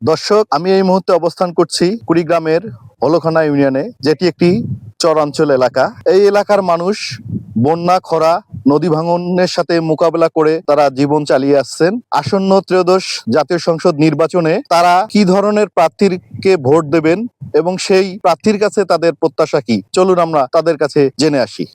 দর্শক, আমি এই মুহূর্তে অবস্থান করছি কুড়িগ্রামের অলখানা ইউনিয়নে, যেটি একটি চরাঞ্চল এলাকা। এই এলাকার মানুষ বন্যা, খরা, নদী ভাঙনের সাথে মোকাবেলা করে তারা জীবন চালিয়ে আসছেন। আসন্ন ত্রয়োদশ জাতীয় সংসদ নির্বাচনে তারা কি ধরনের প্রার্থীকে ভোট দেবেন এবং সেই প্রার্থীর কাছে তাদের প্রত্যাশা কি, চলুন আমরা তাদের কাছে জেনে আসি।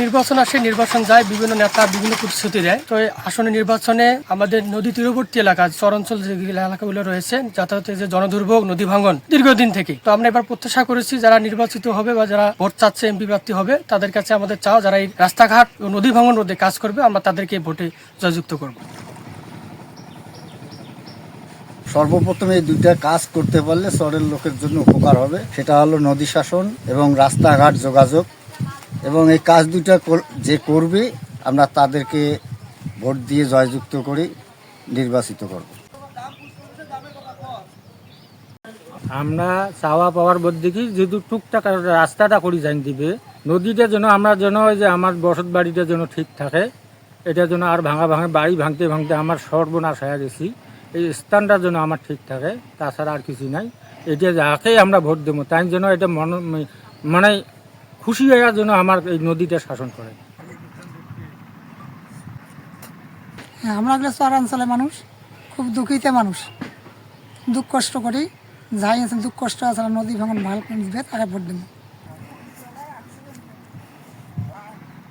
নির্বাচন আসে, নির্বাচন যায়, বিভিন্ন নেতা বিভিন্ন প্রতিশ্রুতি দেয়। তো আসন্ন নির্বাচনে আমাদের নদী তীরবর্তী এলাকা, চরাঞ্চল যে এলাকাগুলো রয়েছে, যাতায়াতের যে জনদুর্ভোগ, নদী ভাঙন দীর্ঘদিন থেকে। তো আমরা এবার প্রত্যাশা করেছি যারা নির্বাচিত হবে বা যারা ভোট চাচ্ছে, এমপি প্রার্থী হবে, তাদের কাছে আমাদের চাওয়া যারা এই রাস্তাঘাট ও নদী ভাঙন রোধে কাজ করবে, আমরা তাদেরকে ভোটে জয়যুক্ত করব। সর্বপ্রথম এই দুইটা কাজ করতে পারলে শহরের লোকের জন্য উপকার হবে। সেটা হলো নদী শাসন এবং রাস্তাঘাট যোগাযোগ। এবং এই কাজ দুইটা যে করবে, আমরা তাদেরকে ভোট দিয়ে জয়যুক্ত করে নির্বাচিত করব। আমরা চাওয়া পাওয়ার বলতে কি, যেহেতু টুকটাক রাস্তাটা করে জান দিবে, নদীটা যেন আমরা যেন ওই যে আমার বসত বাড়িটা যেন ঠিক থাকে, এটা যেন আর বাড়ি ভাঙতে ভাঙতে আমার সর্বনাশ হয়ে গেছি, এই স্থানটা যেন আমার ঠিক থাকে, তাছাড়া আর কিছু নাই। এটা যাকেই আমরা ভোট দেবো তাই যেন এটা মানে খুশি হয়ে যেন আমার এই নদীটা শাসন করে। আমরা চরাঞ্চলের মানুষ, খুব দুঃখিত মানুষ, দুঃখ কষ্ট করি, যাই আছে দুঃখ কষ্ট আছে, নদী ভাঙন ভালো করে দিবে, তাকে ভোট দেবো।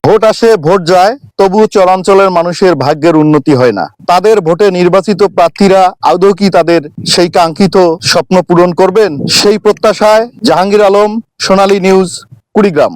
ভোট আসে, ভোট যায়, তবু চরাঞ্চলের মানুষের ভাগ্যের উন্নতি হয় না। তাদের ভোটে নির্বাচিত প্রার্থীরা আদৌ কি তাদের সেই কাঙ্ক্ষিত স্বপ্ন পূরণ করবেন? সেই প্রত্যাশায় জাহাঙ্গীর আলম, সোনালী নিউজ, কুড়িগ্রাম।